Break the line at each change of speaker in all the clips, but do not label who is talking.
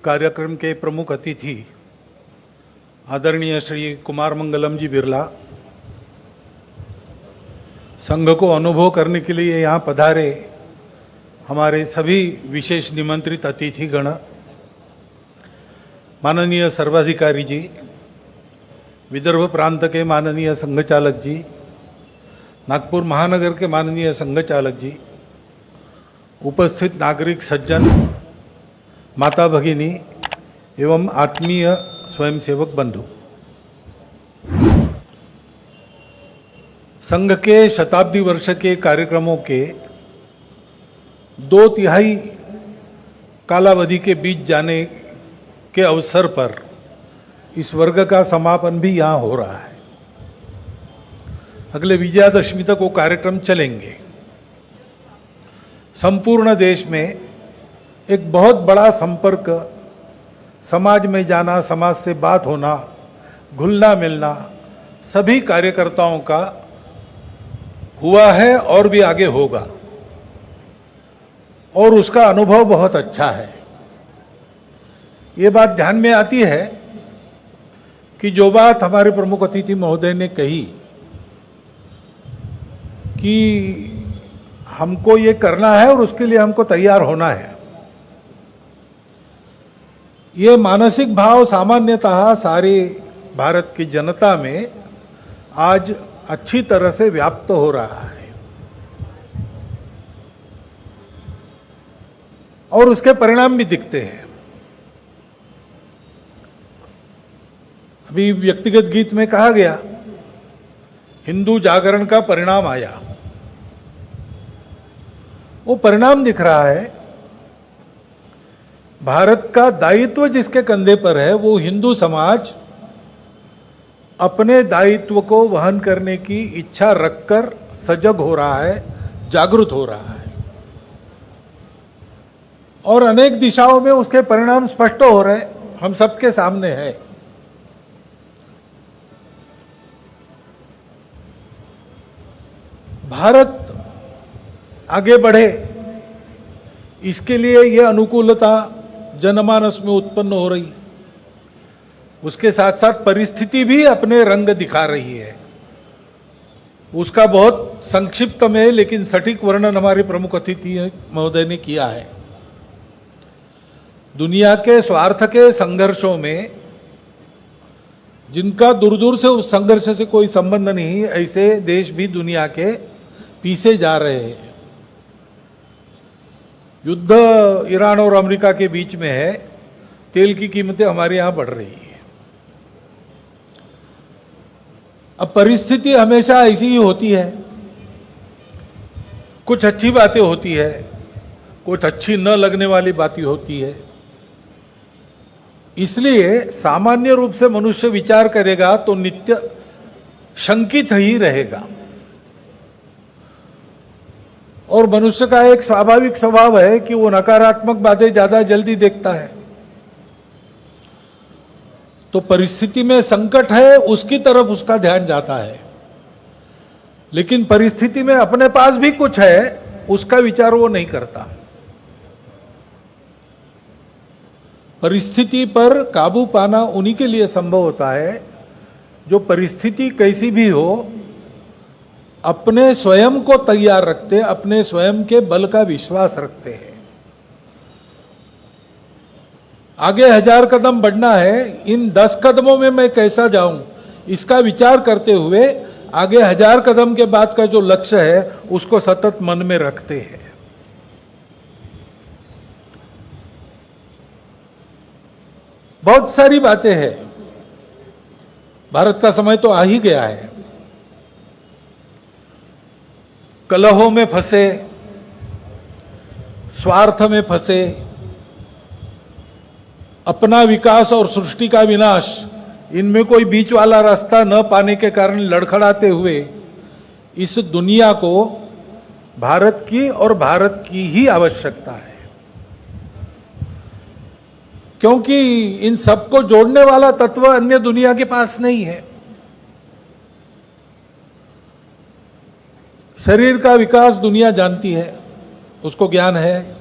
कार्यक्रम के प्रमुख अतिथि आदरणीय श्री कुमार मंगलम जी बिरला, संघ को अनुभव करने के लिए यहाँ पधारे हमारे सभी विशेष निमंत्रित अतिथिगण, माननीय सर्वाधिकारी जी, विदर्भ प्रांत के माननीय संघ चालक जी, नागपुर महानगर के माननीय संघ चालक जी, उपस्थित नागरिक सज्जन, माता भगिनी एवं आत्मीय स्वयंसेवक बंधु, संघ के शताब्दी वर्ष के कार्यक्रमों के 2/3 कालावधि के बीच जाने के अवसर पर इस वर्ग का समापन भी यहाँ हो रहा है। अगले विजयादशमी तक वो कार्यक्रम चलेंगे। संपूर्ण देश में एक बहुत बड़ा संपर्क, समाज में जाना, समाज से बात होना, घुलना मिलना सभी कार्यकर्ताओं का हुआ है और भी आगे होगा, और उसका अनुभव बहुत अच्छा है। ये बात ध्यान में आती है कि जो बात हमारे प्रमुख अतिथि महोदय ने कही कि हमको ये करना है और उसके लिए हमको तैयार होना है, ये मानसिक भाव सामान्यतः सारी भारत की जनता में आज अच्छी तरह से व्याप्त हो रहा है और उसके परिणाम भी दिखते हैं। अभी व्यक्तिगत गीत में कहा गया, हिंदू जागरण का परिणाम आया, वो परिणाम दिख रहा है। भारत का दायित्व जिसके कंधे पर है, वो हिंदू समाज अपने दायित्व को वहन करने की इच्छा रखकर सजग हो रहा है, जागरूक हो रहा है, और अनेक दिशाओं में उसके परिणाम स्पष्ट हो रहे, हम सबके सामने है। भारत आगे बढ़े, इसके लिए यह अनुकूलता जनमानस में उत्पन्न हो रही, उसके साथ साथ परिस्थिति भी अपने रंग दिखा रही है। उसका बहुत संक्षिप्त में लेकिन सटीक वर्णन हमारे प्रमुख अतिथि महोदय ने किया है। दुनिया के स्वार्थ के संघर्षों में जिनका दूर दूर से उस संघर्ष से कोई संबंध नहीं, ऐसे देश भी दुनिया के पीछे जा रहे हैं। युद्ध ईरान और अमेरिका के बीच में है, तेल की कीमतें हमारे यहां बढ़ रही है। अब परिस्थिति हमेशा ऐसी ही होती है, कुछ अच्छी बातें होती है, कुछ अच्छी न लगने वाली बातें होती है। इसलिए सामान्य रूप से मनुष्य विचार करेगा तो नित्य शंकित ही रहेगा, और मनुष्य का एक स्वाभाविक स्वभाव है कि वो नकारात्मक बातें ज्यादा जल्दी देखता है। तो परिस्थिति में संकट है, उसकी तरफ उसका ध्यान जाता है, लेकिन परिस्थिति में अपने पास भी कुछ है, उसका विचार वो नहीं करता। परिस्थिति पर काबू पाना उन्हीं के लिए संभव होता है जो परिस्थिति कैसी भी हो, अपने स्वयं को तैयार रखते, अपने स्वयं के बल का विश्वास रखते हैं। आगे 1000 कदम बढ़ना है, इन 10 कदमों में मैं कैसा जाऊं, इसका विचार करते हुए आगे 1000 कदम के बाद का जो लक्ष्य है उसको सतत मन में रखते हैं। बहुत सारी बातें हैं, भारत का समय तो आ ही गया है। कलहों में फंसे, स्वार्थ में फंसे, अपना विकास और सृष्टि का विनाश, इनमें कोई बीच वाला रास्ता न पाने के कारण लड़खड़ाते हुए इस दुनिया को भारत की और भारत की ही आवश्यकता है, क्योंकि इन सबको जोड़ने वाला तत्व अन्य दुनिया के पास नहीं है। शरीर का विकास दुनिया जानती है, उसको ज्ञान है।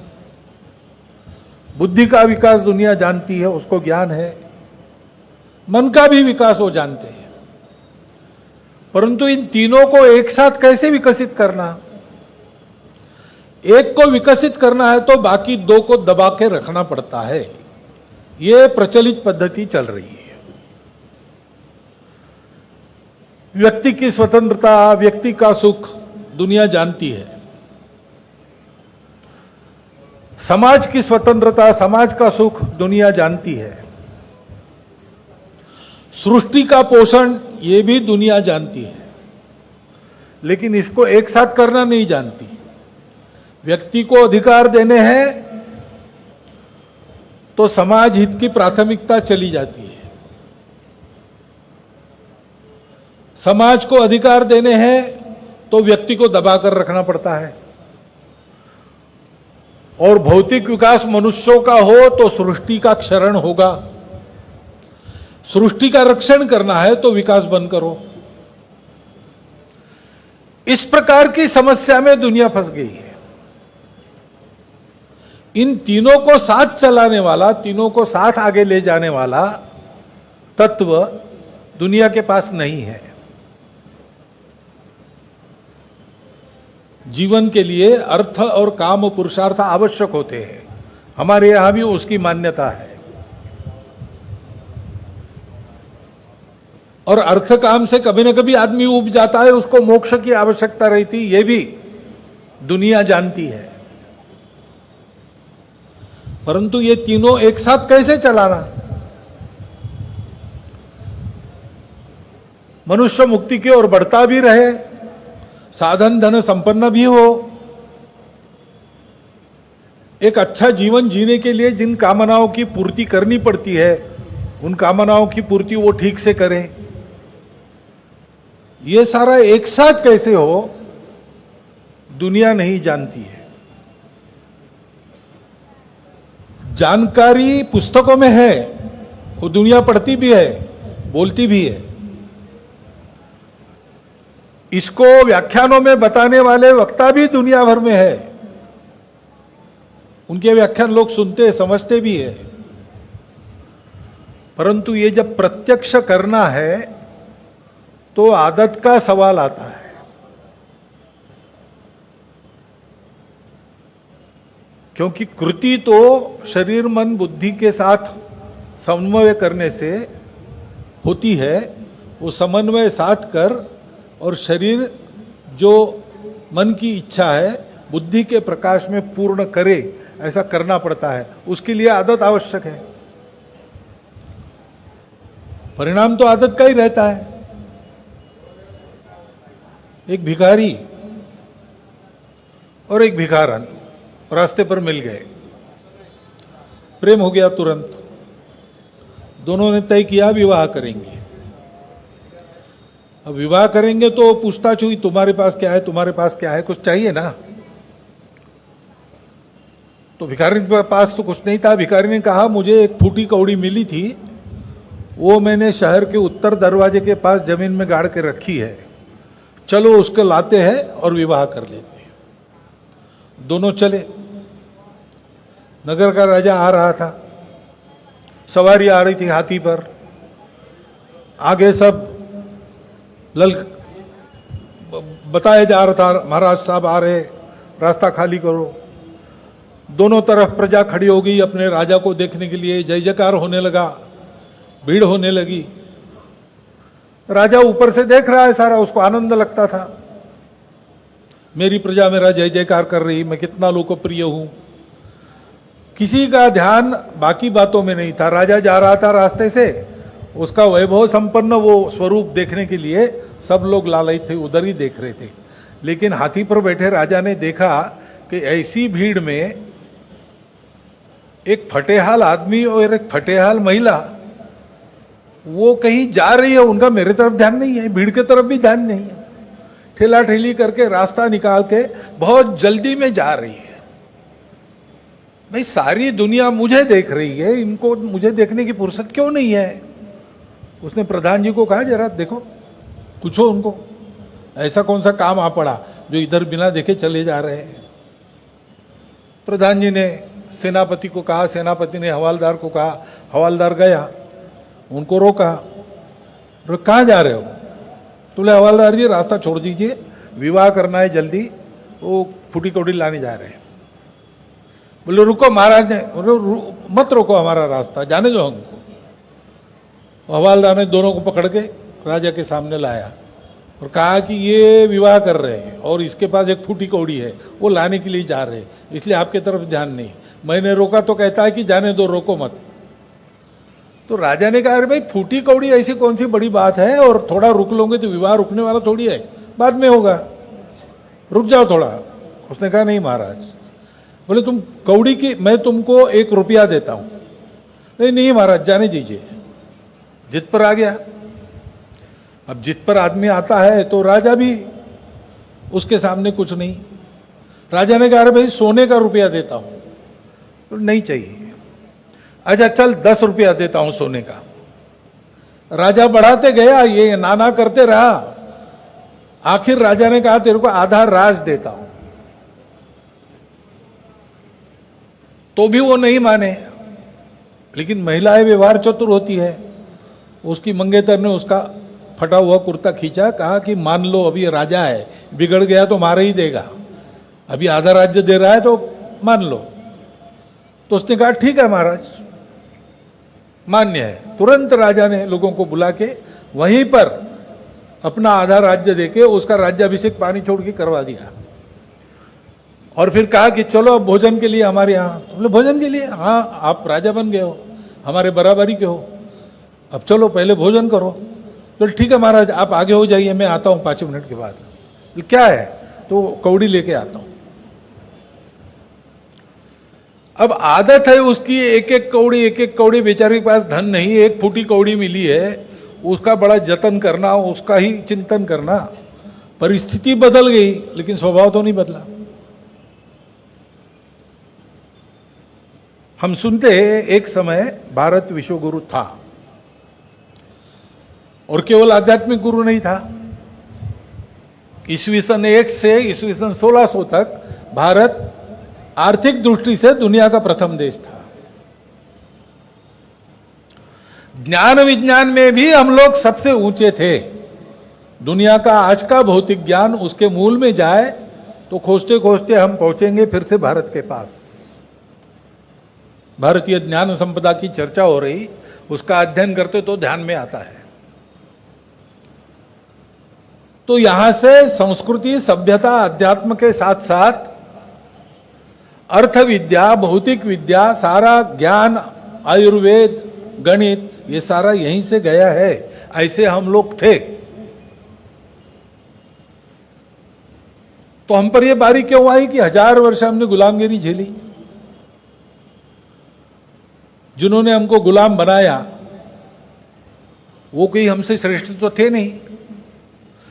बुद्धि का विकास दुनिया जानती है, उसको ज्ञान है, मन का भी विकास वो जानते हैं। परंतु इन तीनों को एक साथ कैसे विकसित करना? एक को विकसित करना है तो बाकी दो को दबा के रखना पड़ता है। यह प्रचलित पद्धति चल रही है। व्यक्ति की स्वतंत्रता, व्यक्ति का सुख दुनिया जानती है। समाज की स्वतंत्रता, समाज का सुख दुनिया जानती है। सृष्टि का पोषण ये भी दुनिया जानती है, लेकिन इसको एक साथ करना नहीं जानती। व्यक्ति को अधिकार देने हैं तो समाज हित की प्राथमिकता चली जाती है। समाज को अधिकार देने हैं तो व्यक्ति को दबाकर रखना पड़ता है। और भौतिक विकास मनुष्यों का हो तो सृष्टि का क्षरण होगा। सृष्टि का रक्षण करना है तो विकास बंद करो। इस प्रकार की समस्या में दुनिया फंस गई है। इन तीनों को साथ चलाने वाला, तीनों को साथ आगे ले जाने वाला तत्व दुनिया के पास नहीं है। जीवन के लिए अर्थ और काम पुरुषार्थ आवश्यक होते हैं। हमारे यहां भी उसकी मान्यता है। और अर्थ काम से कभी न कभी आदमी उब जाता है, उसको मोक्ष की आवश्यकता रहती, यह भी दुनिया जानती है। परंतु ये तीनों एक साथ कैसे चलाना? मनुष्य मुक्ति की ओर बढ़ता भी रहे, साधन धन संपन्न भी हो, एक अच्छा जीवन जीने के लिए जिन कामनाओं की पूर्ति करनी पड़ती है, उन कामनाओं की पूर्ति वो ठीक से करें। ये सारा एक साथ कैसे हो, दुनिया नहीं जानती है। जानकारी पुस्तकों में है, वो दुनिया पढ़ती भी है, बोलती भी है। इसको व्याख्यानों में बताने वाले वक्ता भी दुनिया भर में है। उनके व्याख्यान लोग सुनते, समझते भी है। परंतु ये जब प्रत्यक्ष करना है तो आदत का सवाल आता है। क्योंकि कृति तो शरीर मन बुद्धि के साथ समन्वय करने से होती है। वो समन्वय साध कर और शरीर जो मन की इच्छा है बुद्धि के प्रकाश में पूर्ण करे, ऐसा करना पड़ता है। उसके लिए आदत आवश्यक है। परिणाम तो आदत का ही रहता है। एक भिखारी और एक भिखारन रास्ते पर मिल गए, प्रेम हो गया तुरंत। दोनों ने तय किया विवाह करेंगे। अब विवाह करेंगे तो पूछताछ हुई, तुम्हारे पास क्या है, तुम्हारे पास क्या है, कुछ चाहिए ना। तो भिखारी के पास तो कुछ नहीं था। भिखारी ने कहा मुझे एक फूटी कौड़ी मिली थी, वो मैंने शहर के उत्तर दरवाजे के पास जमीन में गाड़ के रखी है, चलो उसको लाते हैं और विवाह कर लेते हैं। दोनों चले। नगर का राजा आ रहा था, सवारी आ रही थी हाथी पर, आगे सब बताया जा रहा था महाराज साहब आ रहे, रास्ता खाली करो। दोनों तरफ प्रजा खड़ी हो गई अपने राजा को देखने के लिए। जय जयकार होने लगा, भीड़ होने लगी। राजा ऊपर से देख रहा है सारा, उसको आनंद लगता था। मेरी प्रजा मेरा जय जयकार कर रही, मैं कितना लोकप्रिय हूं। किसी का ध्यान बाकी बातों में नहीं था। राजा जा रहा था रास्ते से, उसका वैभव संपन्न वो स्वरूप देखने के लिए सब लोग लालयित थे, उधर ही देख रहे थे। लेकिन हाथी पर बैठे राजा ने देखा कि ऐसी भीड़ में एक फटेहाल आदमी और एक फटेहाल महिला वो कहीं जा रही है, उनका मेरे तरफ ध्यान नहीं है, भीड़ के तरफ भी ध्यान नहीं है। ठेला ठेली करके रास्ता निकाल के बहुत जल्दी में जा रही है। भाई सारी दुनिया मुझे देख रही है, इनको मुझे देखने की फुर्सत क्यों नहीं है? उसने प्रधान जी को कहा जरा देखो, पूछो उनको, ऐसा कौन सा काम आ पड़ा जो इधर बिना देखे चले जा रहे हैं। प्रधान जी ने सेनापति को कहा, सेनापति ने हवालदार को कहा, हवालदार गया, उनको रोका, कहाँ जा रहे हो? तो बोले हवालदार जी रास्ता छोड़ दीजिए, विवाह करना है जल्दी, वो फूटी कौड़ी लाने जा रहे हैं। बोले रुको महाराज ने, बोले मत रोको हमारा रास्ता, जाने दो हमको। हवालदार ने दोनों को पकड़ के राजा के सामने लाया और कहा कि ये विवाह कर रहे हैं और इसके पास एक फूटी कौड़ी है, वो लाने के लिए जा रहे हैं, इसलिए आपके तरफ ध्यान नहीं। मैंने रोका तो कहता है कि जाने दो, रोको मत। तो राजा ने कहा अरे भाई फूटी कौड़ी ऐसी कौन सी बड़ी बात है, और थोड़ा रुक लोगे तो विवाह रुकने वाला थोड़ी है, बाद में होगा, रुक जाओ थोड़ा। उसने कहा नहीं महाराज। बोले तुम कौड़ी की, मैं तुमको 1 रुपया देता हूं। नहीं नहीं महाराज जाने दीजिए। जिद पर आ गया। अब जिद पर आदमी आता है तो राजा भी उसके सामने कुछ नहीं। राजा ने कहा अरे भाई सोने का रुपया देता हूं। तो नहीं चाहिए। अच्छा चल 10 रुपया देता हूं सोने का। राजा बढ़ाते गया, ये नाना करते रहा। आखिर राजा ने कहा तेरे को आधा राज देता हूं। तो भी वो नहीं माने। लेकिन महिलाएं व्यवहार चतुर होती है। उसकी मंगेतर ने उसका फटा हुआ कुर्ता खींचा, कहा कि मान लो अभी राजा है, बिगड़ गया तो मार ही देगा, अभी आधा राज्य दे रहा है तो मान लो। तो उसने कहा ठीक है महाराज, मान्य है। तुरंत राजा ने लोगों को बुला के वहीं पर अपना आधा राज्य देके उसका राज्याभिषेक पानी छोड़ के करवा दिया। और फिर कहा कि चलो अब भोजन के लिए हमारे यहाँ। तो बोले भोजन के लिए? हाँ, आप राजा बन गए हो, हमारे बराबरी के हो, अब चलो पहले भोजन करो। तो ठीक है महाराज आप आगे हो जाइए, मैं आता हूँ 5 मिनट के बाद। क्या है? तो कौड़ी लेके आता हूँ। अब आदत है उसकी, एक एक कौड़ी, बेचारे के पास धन नहीं, 1 फूटी कौड़ी मिली है, उसका बड़ा जतन करना, उसका ही चिंतन करना। परिस्थिति बदल गई लेकिन स्वभाव तो नहीं बदला। हम सुनते हैं एक समय भारत विश्वगुरु था, और केवल आध्यात्मिक गुरु नहीं था। ईस्वी सन 1 से ईस्वी सन 1600 तक भारत आर्थिक दृष्टि से दुनिया का प्रथम देश था। ज्ञान विज्ञान में भी हम लोग सबसे ऊंचे थे। दुनिया का आज का भौतिक ज्ञान उसके मूल में जाए तो खोजते खोजते हम पहुंचेंगे फिर से भारत के पास। भारतीय ज्ञान संपदा की चर्चा हो रही, उसका अध्ययन करते तो ध्यान में आता है। तो यहां से संस्कृति, सभ्यता, अध्यात्म के साथ साथ अर्थ विद्या, भौतिक विद्या, सारा ज्ञान, आयुर्वेद, गणित, ये सारा यहीं से गया है। ऐसे हम लोग थे। तो हम पर यह बारी क्यों आई कि 1000 वर्ष हमने गुलामगिरी झेली। जिन्होंने हमको गुलाम बनाया वो कोई हमसे श्रेष्ठ तो थे नहीं,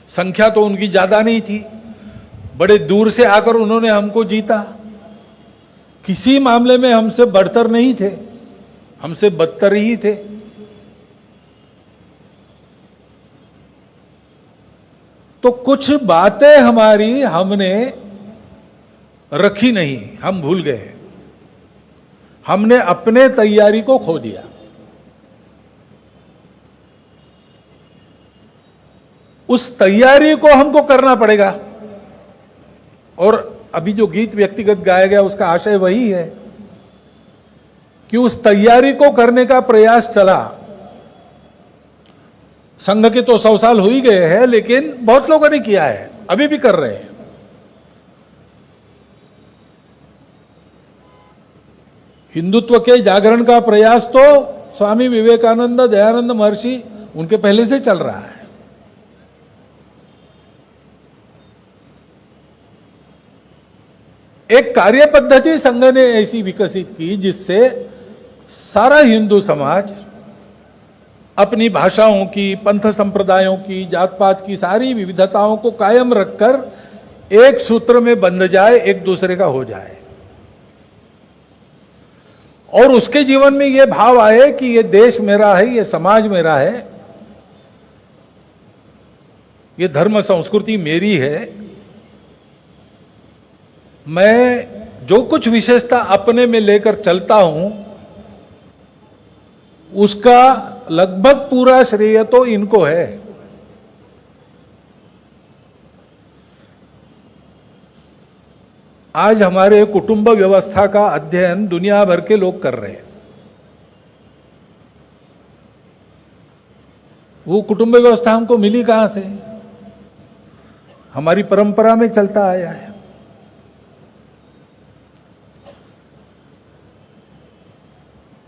संख्या तो उनकी ज्यादा नहीं थी, बड़े दूर से आकर उन्होंने हमको जीता। किसी मामले में हमसे बढ़तर नहीं थे, हमसे बदतर ही थे। तो कुछ बातें हमारी हमने रखी नहीं, हम भूल गए, हमने अपने तैयारी को खो दिया। उस तैयारी को हमको करना पड़ेगा। और अभी जो गीत व्यक्तिगत गाया गया उसका आशय वही है कि उस तैयारी को करने का प्रयास चला। संघ के तो 100 साल हो ही गए हैं, लेकिन बहुत लोगों ने किया है, अभी भी कर रहे हैं। हिंदुत्व के जागरण का प्रयास तो स्वामी विवेकानंद, दयानंद महर्षि, उनके पहले से चल रहा है। एक कार्य पद्धति संघ ने ऐसी विकसित की जिससे सारा हिंदू समाज अपनी भाषाओं की, पंथ संप्रदायों की, जात पात की सारी विविधताओं को कायम रखकर एक सूत्र में बंध जाए, एक दूसरे का हो जाए। और उसके जीवन में यह भाव आए कि यह देश मेरा है, यह समाज मेरा है, यह धर्म संस्कृति मेरी है। मैं जो कुछ विशेषता अपने में लेकर चलता हूं उसका लगभग पूरा श्रेय तो इनको है। आज हमारे कुटुंब व्यवस्था का अध्ययन दुनिया भर के लोग कर रहे हैं। वो कुटुंब व्यवस्था हमको मिली कहां से? हमारी परंपरा में चलता आया है।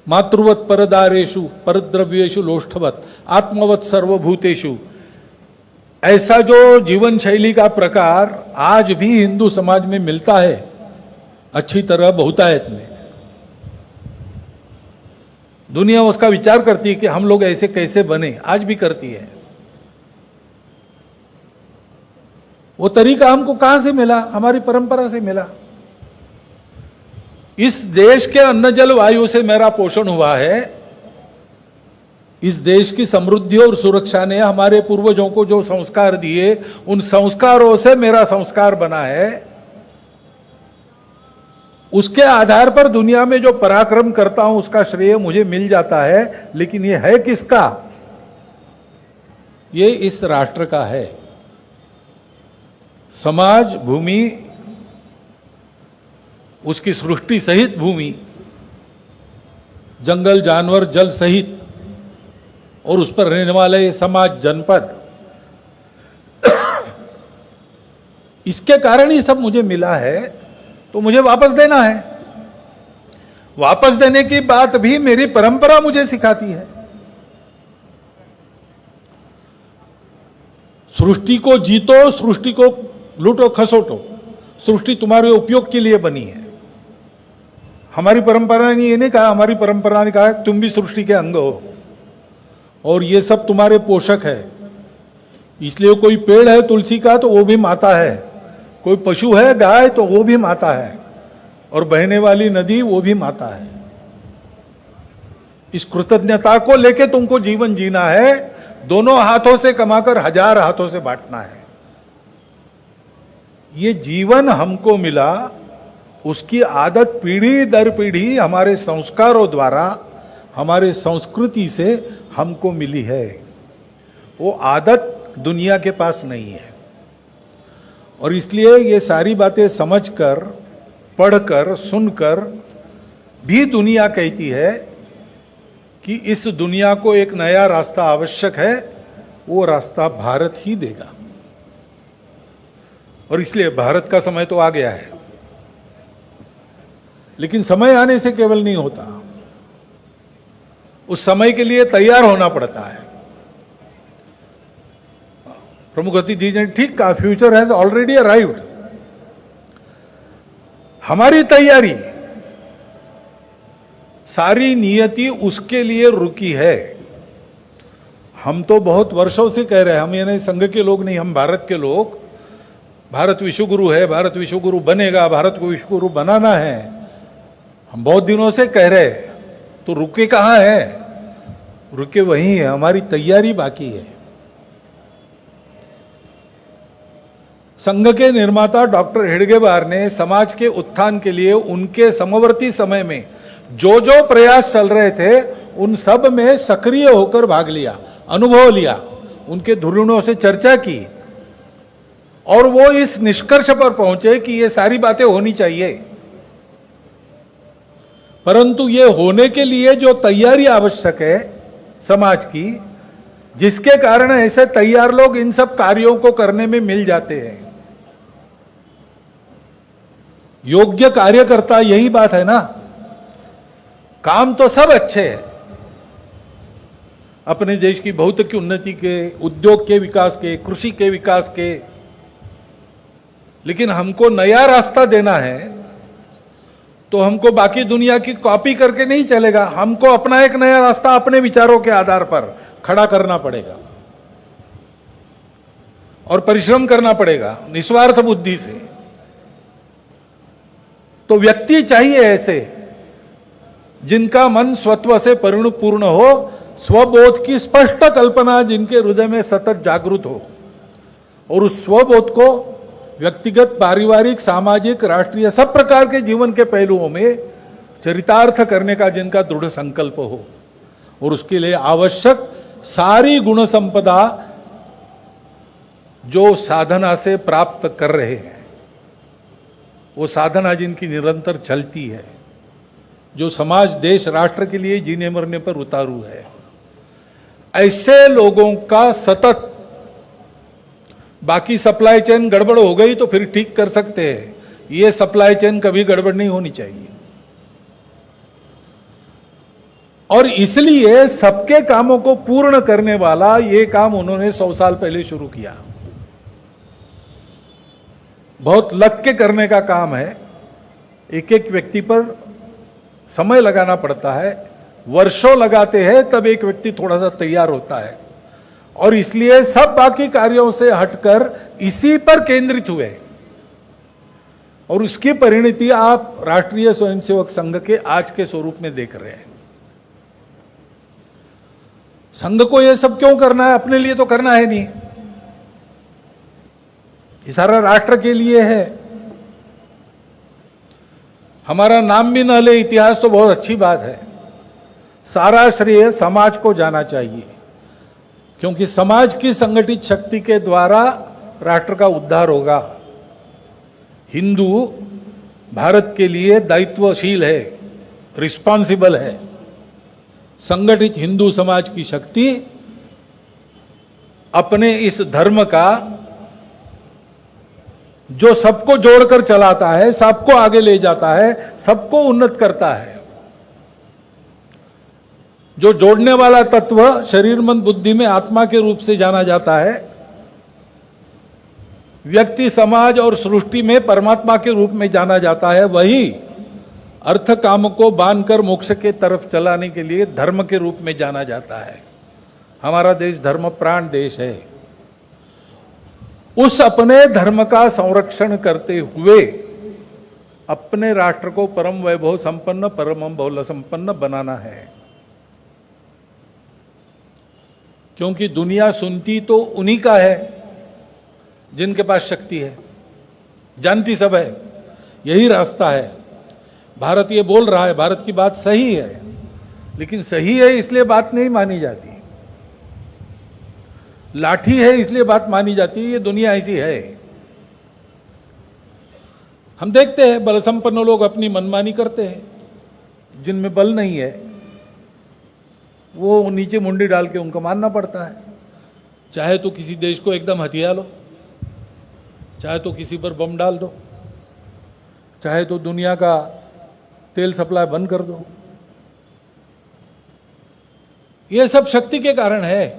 मातृवत परदारेषु परद्रव्येषु लोष्ठवत आत्मवत सर्वभूतेषु, ऐसा जो जीवन शैली का प्रकार आज भी हिंदू समाज में मिलता है अच्छी तरह बहुतायत में। दुनिया उसका विचार करती है कि हम लोग ऐसे कैसे बने, आज भी करती है। वो तरीका हमको कहां से मिला? हमारी परंपरा से मिला। इस देश के अन्न जल वायु से मेरा पोषण हुआ है। इस देश की समृद्धि और सुरक्षा ने हमारे पूर्वजों को जो संस्कार दिए, उन संस्कारों से मेरा संस्कार बना है। उसके आधार पर दुनिया में जो पराक्रम करता हूं उसका श्रेय मुझे मिल जाता है। लेकिन ये है किसका? ये इस राष्ट्र का है। समाज, भूमि, उसकी सृष्टि सहित भूमि, जंगल, जानवर, जल सहित, और उस पर रहने वाले ये समाज, जनपद, इसके कारण ये सब मुझे मिला है, तो मुझे वापस देना है। वापस देने की बात भी मेरी परंपरा मुझे सिखाती है। सृष्टि को जीतो, सृष्टि को लूटो खसोटो, सृष्टि तुम्हारे उपयोग के लिए बनी है। हमारी परंपरा ने ये नहीं कहा, हमारी परंपरा ने कहा तुम भी सृष्टि के अंग हो और ये सब तुम्हारे पोषक है। इसलिए कोई पेड़ है तुलसी का तो वो भी माता है, कोई पशु है गाय तो वो भी माता है, और बहने वाली नदी वो भी माता है। इस कृतज्ञता को लेके तुमको जीवन जीना है। दोनों हाथों से कमाकर 1000 हाथों से बांटना है। ये जीवन हमको मिला, उसकी आदत पीढ़ी दर पीढ़ी हमारे संस्कारों द्वारा, हमारे संस्कृति से हमको मिली है। वो आदत दुनिया के पास नहीं है। और इसलिए ये सारी बातें समझकर, पढ़कर, सुनकर भी दुनिया कहती है कि इस दुनिया को एक नया रास्ता आवश्यक है। वो रास्ता भारत ही देगा। और इसलिए भारत का समय तो आ गया है। लेकिन समय आने से केवल नहीं होता, उस समय के लिए तैयार होना पड़ता है। प्रमुख अतिथि ने ठीक कहा, फ्यूचर हैज ऑलरेडी अराइव्ड। हमारी तैयारी, सारी नियति उसके लिए रुकी है। हम तो बहुत वर्षों से कह रहे हैं, हम ये नहीं संघ के लोग नहीं, हम भारत के लोग, भारत विश्वगुरु है, भारत विश्वगुरु बनेगा, भारत को विश्वगुरु बनाना है। हम बहुत दिनों से कह रहे, तो रुके कहां है? रुके वहीं है, हमारी तैयारी बाकी है। संघ के निर्माता डॉक्टर हेडगेवार ने समाज के उत्थान के लिए उनके समवर्ती समय में जो जो प्रयास चल रहे थे उन सब में सक्रिय होकर भाग लिया, अनुभव लिया, उनके धुरीणों से चर्चा की, और वो इस निष्कर्ष पर पहुंचे कि ये सारी बातें होनी चाहिए। परंतु ये होने के लिए जो तैयारी आवश्यक है समाज की, जिसके कारण ऐसे तैयार लोग इन सब कार्यों को करने में मिल जाते हैं। योग्य कार्यकर्ता, यही बात है ना। काम तो सब अच्छे हैं, अपने देश की भौतिक उन्नति के, उद्योग के विकास के, कृषि के विकास के, लेकिन हमको नया रास्ता देना है तो हमको बाकी दुनिया की कॉपी करके नहीं चलेगा। हमको अपना एक नया रास्ता अपने विचारों के आधार पर खड़ा करना पड़ेगा और परिश्रम करना पड़ेगा निस्वार्थ बुद्धि से। तो व्यक्ति चाहिए ऐसे जिनका मन स्वत्व से परिपूर्ण हो, स्वबोध की स्पष्ट कल्पना जिनके हृदय में सतत जागृत हो, और उस स्वबोध को व्यक्तिगत, पारिवारिक, सामाजिक, राष्ट्रीय सब प्रकार के जीवन के पहलुओं में चरितार्थ करने का जिनका दृढ़ संकल्प हो और उसके लिए आवश्यक सारी गुण संपदा जो साधना से प्राप्त कर रहे हैं, वो साधना जिनकी निरंतर चलती है, जो समाज, देश, राष्ट्र के लिए जीने मरने पर उतारू है, ऐसे लोगों का सतत, बाकी सप्लाई चेन गड़बड़ हो गई तो फिर ठीक कर सकते हैं, ये सप्लाई चेन कभी गड़बड़ नहीं होनी चाहिए। और इसलिए सबके कामों को पूर्ण करने वाला ये काम उन्होंने 100 साल पहले शुरू किया। बहुत लग के करने का काम है, एक एक व्यक्ति पर समय लगाना पड़ता है, वर्षों लगाते हैं तब एक व्यक्ति थोड़ा सा तैयार होता है, और इसलिए सब बाकी कार्यों से हटकर इसी पर केंद्रित हुए, और उसकी परिणति आप राष्ट्रीय स्वयंसेवक संघ के आज के स्वरूप में देख रहे हैं। संघ को यह सब क्यों करना है? अपने लिए तो करना है नहीं, ये सारा राष्ट्र के लिए है। हमारा नाम भी न ले इतिहास तो बहुत अच्छी बात है, सारा श्रेय समाज को जाना चाहिए, क्योंकि समाज की संगठित शक्ति के द्वारा राष्ट्र का उद्धार होगा। हिंदू भारत के लिए दायित्वशील है, रिस्पॉन्सिबल है। संगठित हिंदू समाज की शक्ति अपने इस धर्म का, जो सबको जोड़कर चलाता है, सबको आगे ले जाता है, सबको उन्नत करता है, जो जोड़ने वाला तत्व शरीर मन बुद्धि में आत्मा के रूप से जाना जाता है, व्यक्ति, समाज और सृष्टि में परमात्मा के रूप में जाना जाता है, वही अर्थ काम को बांधकर मोक्ष के तरफ चलाने के लिए धर्म के रूप में जाना जाता है। हमारा देश धर्म प्राण देश है। उस अपने धर्म का संरक्षण करते हुए अपने राष्ट्र को परम वैभव संपन्न, परम बहुल संपन्न बनाना है, क्योंकि दुनिया सुनती तो उन्हीं का है जिनके पास शक्ति है, जानती सब है, यही रास्ता है। भारत ये बोल रहा है, भारत की बात सही है, लेकिन सही है इसलिए बात नहीं मानी जाती, लाठी है इसलिए बात मानी जाती है। ये दुनिया ऐसी है। हम देखते हैं बल संपन्न लोग अपनी मनमानी करते हैं, जिनमें बल नहीं है वो नीचे मुंडी डाल के उनको मानना पड़ता है। चाहे तो किसी देश को एकदम हथिया लो, चाहे तो किसी पर बम डाल दो, चाहे तो दुनिया का तेल सप्लाई बंद कर दो। ये सब शक्ति के कारण है,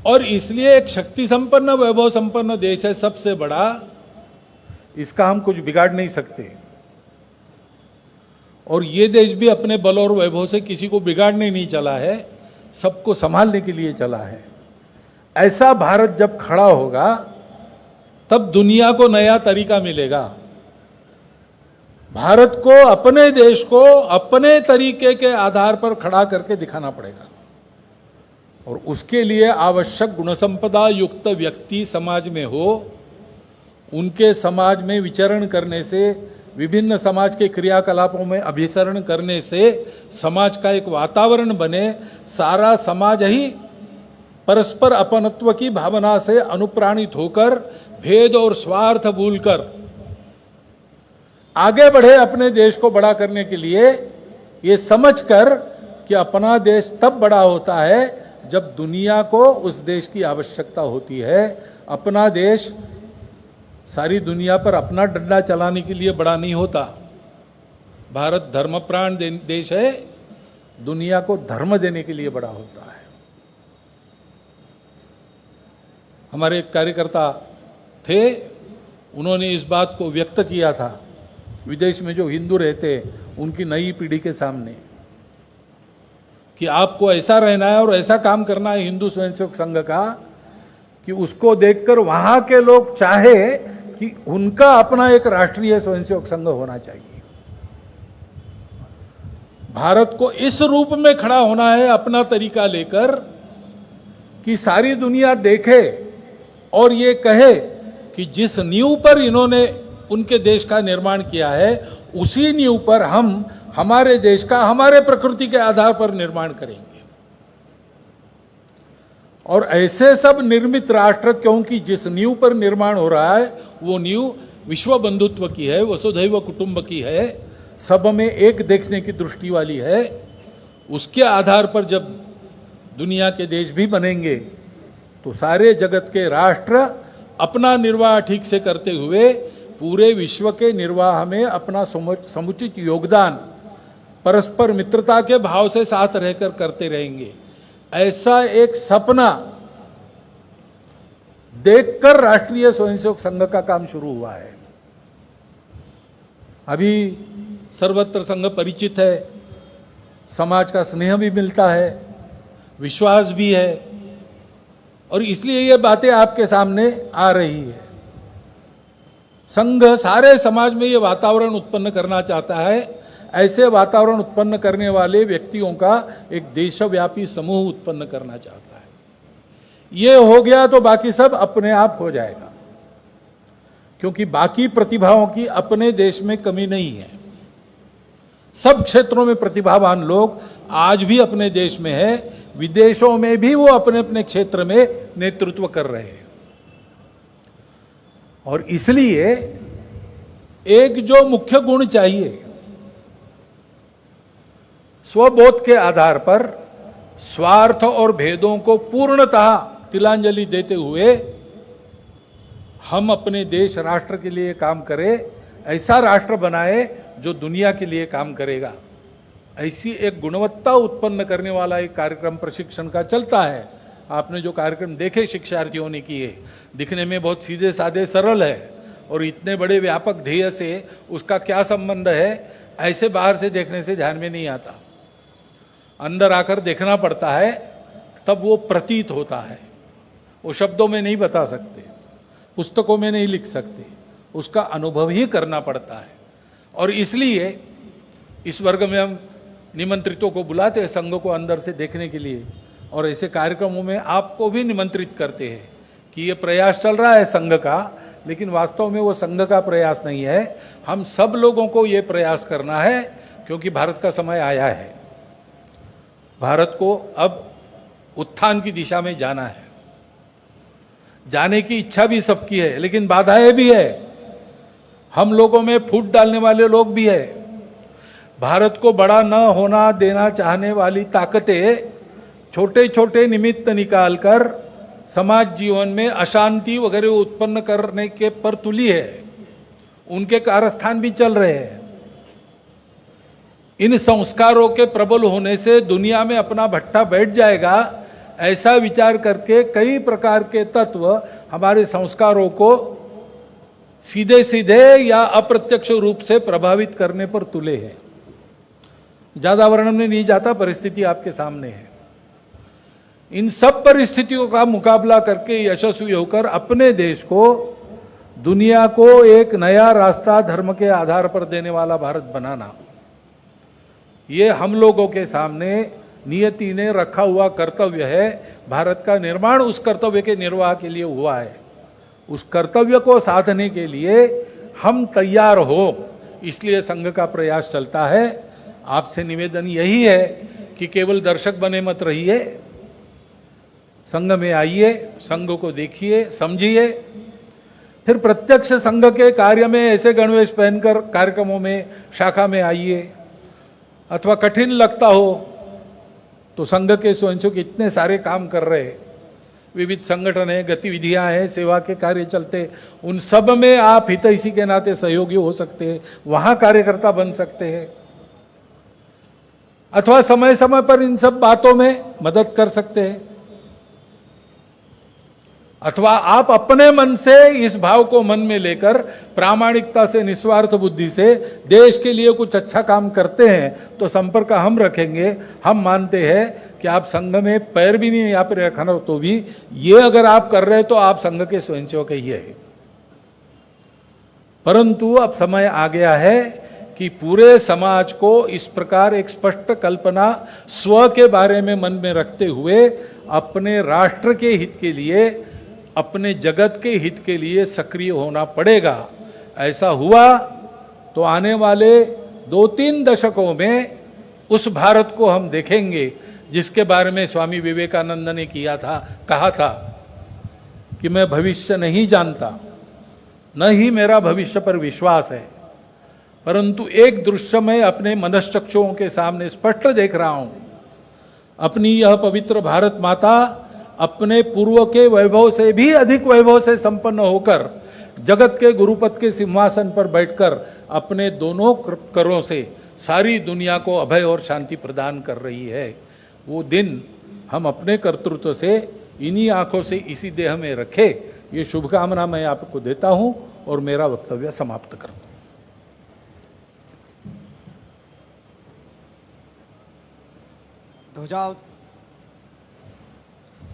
और इसलिए एक शक्ति संपन्न, वैभव संपन्न देश है सबसे बड़ा, इसका हम कुछ बिगाड़ नहीं सकते। और ये देश भी अपने बल और वैभव से किसी को बिगाड़ने नहीं चला है, सबको संभालने के लिए चला है। ऐसा भारत जब खड़ा होगा तब दुनिया को नया तरीका मिलेगा। भारत को अपने देश को अपने तरीके के आधार पर खड़ा करके दिखाना पड़ेगा, और उसके लिए आवश्यक गुण संपदा युक्त व्यक्ति समाज में हो। उनके समाज में विचरण करने से, विभिन्न समाज के क्रियाकलापों में अभिसरण करने से समाज का एक वातावरण बने, सारा समाज ही परस्पर अपनत्व की भावना से अनुप्राणित होकर भेद और स्वार्थ भूलकर आगे बढ़े अपने देश को बड़ा करने के लिए, ये समझकर कि अपना देश तब बड़ा होता है जब दुनिया को उस देश की आवश्यकता होती है। अपना देश सारी दुनिया पर अपना डंडा चलाने के लिए बड़ा नहीं होता। भारत धर्मप्राण देश है, दुनिया को धर्म देने के लिए बड़ा होता है। हमारे एक कार्यकर्ता थे, उन्होंने इस बात को व्यक्त किया था विदेश में जो हिंदू रहते उनकी नई पीढ़ी के सामने, कि आपको ऐसा रहना है और ऐसा काम करना है हिंदू स्वयंसेवक संघ का कि उसको देखकर वहां के लोग चाहे कि उनका अपना एक राष्ट्रीय स्वयंसेवक संघ होना चाहिए। भारत को इस रूप में खड़ा होना है अपना तरीका लेकर कि सारी दुनिया देखे और ये कहे कि जिस नींव पर इन्होंने उनके देश का निर्माण किया है, उसी नींव पर हम हमारे देश का हमारे प्रकृति के आधार पर निर्माण करेंगे। और ऐसे सब निर्मित राष्ट्र, क्योंकि जिस नींव पर निर्माण हो रहा है वो नींव विश्व बंधुत्व की है, वसुधैव कुटुंब की है, सब में एक देखने की दृष्टि वाली है, उसके आधार पर जब दुनिया के देश भी बनेंगे तो सारे जगत के राष्ट्र अपना निर्वाह ठीक से करते हुए पूरे विश्व के निर्वाह में अपना समुचित योगदान परस्पर मित्रता के भाव से साथ रहकर करते रहेंगे। ऐसा एक सपना देखकर राष्ट्रीय स्वयंसेवक संघ का काम शुरू हुआ है। अभी सर्वत्र संघ परिचित है, समाज का स्नेह भी मिलता है, विश्वास भी है, और इसलिए ये बातें आपके सामने आ रही है। संघ सारे समाज में ये वातावरण उत्पन्न करना चाहता है। ऐसे वातावरण उत्पन्न करने वाले व्यक्तियों का एक देशव्यापी समूह उत्पन्न करना चाहता है। ये हो गया तो बाकी सब अपने आप हो जाएगा, क्योंकि बाकी प्रतिभाओं की अपने देश में कमी नहीं है। सब क्षेत्रों में प्रतिभावान लोग आज भी अपने देश में है, विदेशों में भी वो अपने अपने क्षेत्र में नेतृत्व कर रहे हैं। और इसलिए एक जो मुख्य गुण चाहिए, स्वबोध के आधार पर स्वार्थ और भेदों को पूर्णतः तिलांजलि देते हुए हम अपने देश राष्ट्र के लिए काम करें, ऐसा राष्ट्र बनाए जो दुनिया के लिए काम करेगा। ऐसी एक गुणवत्ता उत्पन्न करने वाला एक कार्यक्रम प्रशिक्षण का चलता है। आपने जो कार्यक्रम देखे शिक्षार्थियों ने किए, दिखने में बहुत सीधे साधे सरल है, और इतने बड़े व्यापक ध्येय से उसका क्या संबंध है, ऐसे बाहर से देखने से ध्यान में नहीं आता। अंदर आकर देखना पड़ता है, तब वो प्रतीत होता है। वो शब्दों में नहीं बता सकते, पुस्तकों में नहीं लिख सकते, उसका अनुभव ही करना पड़ता है। और इसलिए इस वर्ग में हम निमंत्रितों को बुलाते हैं संघ को अंदर से देखने के लिए, और ऐसे कार्यक्रमों में आपको भी निमंत्रित करते हैं कि ये प्रयास चल रहा है संघ का, लेकिन वास्तव में वो संघ का प्रयास नहीं है। हम सब लोगों को ये प्रयास करना है, क्योंकि भारत का समय आया है। भारत को अब उत्थान की दिशा में जाना है। जाने की इच्छा भी सबकी है, लेकिन बाधाएं भी है। हम लोगों में फूट डालने वाले लोग भी है। भारत को बड़ा न होना देना चाहने वाली ताकतें छोटे छोटे निमित्त निकालकर समाज जीवन में अशांति वगैरह उत्पन्न करने के पर तुली है। उनके कारस्थान भी चल रहे हैं। इन संस्कारों के प्रबल होने से दुनिया में अपना भट्टा बैठ जाएगा, ऐसा विचार करके कई प्रकार के तत्व हमारे संस्कारों को सीधे सीधे या अप्रत्यक्ष रूप से प्रभावित करने पर तुले हैं। ज्यादा वर्णन में नहीं जाता, परिस्थिति आपके सामने है। इन सब परिस्थितियों का मुकाबला करके यशस्वी होकर अपने देश को, दुनिया को एक नया रास्ता धर्म के आधार पर देने वाला भारत बनाना, ये हम लोगों के सामने नियति ने रखा हुआ कर्तव्य है। भारत का निर्माण उस कर्तव्य के निर्वाह के लिए हुआ है। उस कर्तव्य को साधने के लिए हम तैयार हो, इसलिए संघ का प्रयास चलता है। आपसे निवेदन यही है कि केवल दर्शक बने मत रहिए, संघ में आइए, संघ को देखिए, समझिए, फिर प्रत्यक्ष संघ के कार्य में ऐसे गणवेश पहनकर कार्यक्रमों में, शाखा में आइए। अथवा कठिन लगता हो तो संघ के स्वयंसेवक इतने सारे काम कर रहे, विविध संगठन है, गतिविधियां हैं, सेवा के कार्य चलते, उन सब में आप हितैषी के नाते सहयोगी हो सकते हैं, वहां कार्यकर्ता बन सकते हैं, अथवा समय समय पर इन सब बातों में मदद कर सकते हैं, अथवा आप अपने मन से इस भाव को मन में लेकर प्रामाणिकता से, निस्वार्थ बुद्धि से देश के लिए कुछ अच्छा काम करते हैं, तो संपर्क हम रखेंगे। हम मानते हैं कि आप संघ में पैर भी नहीं यहाँ पर रखना, तो भी ये अगर आप कर रहे हैं तो आप संघ के स्वयंसेवक ही है। परंतु अब समय आ गया है कि पूरे समाज को इस प्रकार एक स्पष्ट कल्पना स्व के बारे में मन में रखते हुए अपने राष्ट्र के हित के लिए अपने जगत के हित के लिए सक्रिय होना पड़ेगा। ऐसा हुआ तो आने वाले 2-3 दशकों में उस भारत को हम देखेंगे जिसके बारे में स्वामी विवेकानंद ने कहा था कि मैं भविष्य नहीं जानता, न ही मेरा भविष्य पर विश्वास है, परंतु एक दृश्य मैं अपने मनश्चक्षुओं के सामने स्पष्ट देख रहा हूं। अपनी यह पवित्र भारत माता अपने पूर्व के वैभव से भी अधिक वैभव से संपन्न होकर जगत के गुरुपद के सिंहासन पर बैठकर अपने दोनों करों से सारी दुनिया को अभय और शांति प्रदान कर रही है। वो दिन हम अपने कर्तृत्व से इन्हीं आंखों से इसी देह में रखे, ये शुभकामना मैं आपको देता हूं और मेरा वक्तव्य समाप्त करता हूं।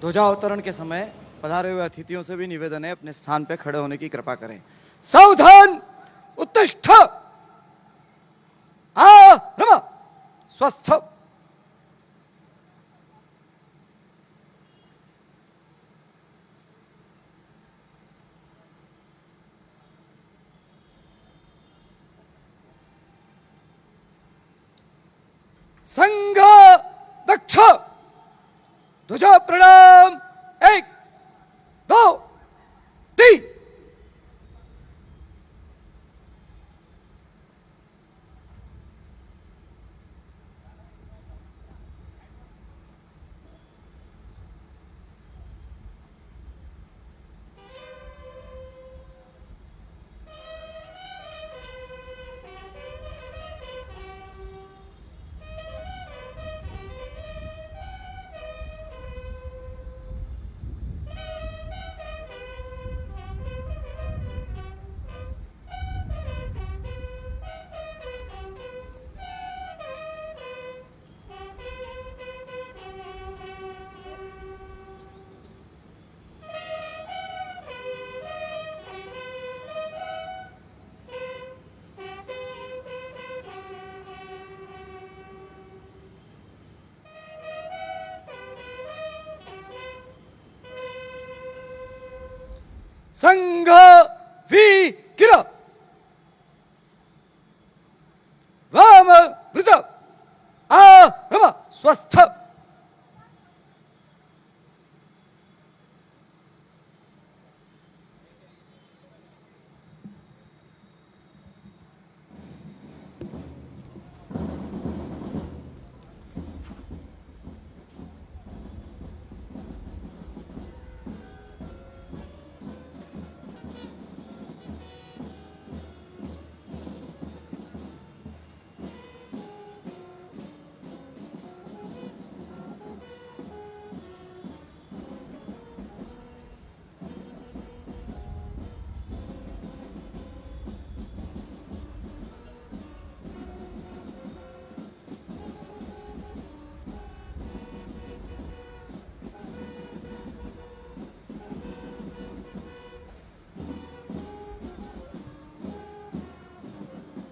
ध्वजावतरण के समय पधारे हुए अतिथियों से भी निवेदन है अपने स्थान पर खड़े होने की कृपा करें। सावधान, उत्तिष्ठ, आरम, स्वस्थ। संघ दक्ष, ध्वजा प्रणाम, 1 2 3। संघ वीर, वाम वृत, आरम, स्वस्थ।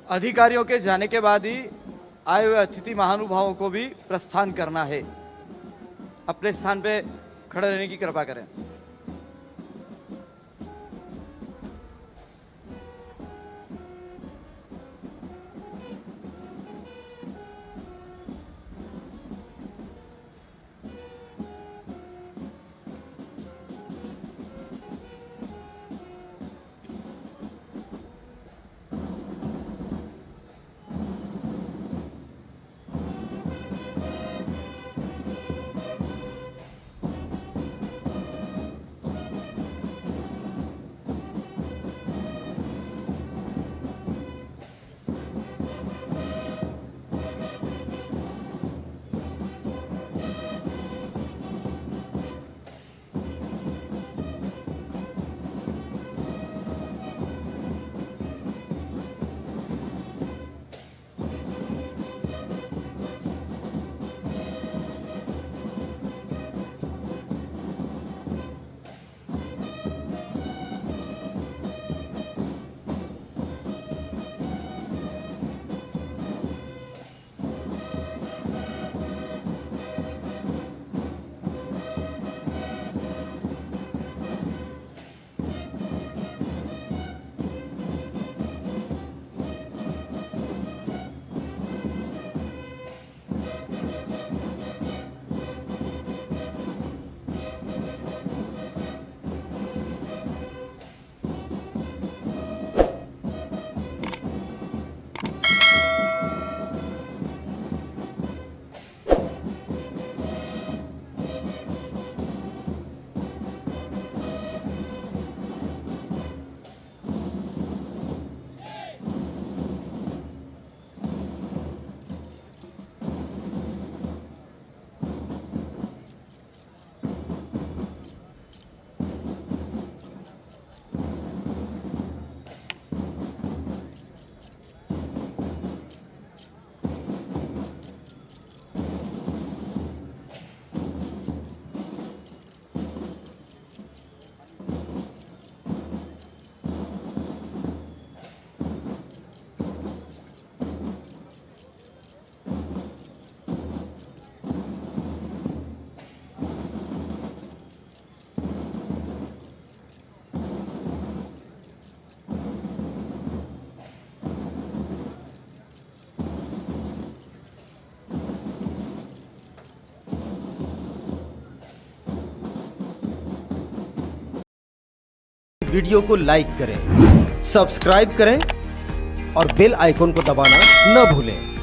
अधिकारियों के जाने के बाद ही आए हुए अतिथि महानुभावों को भी प्रस्थान करना है। अपने स्थान पे खड़े रहने की कृपा करें।
वीडियो को लाइक करें, सब्सक्राइब करें और बेल आइकन को दबाना न भूलें।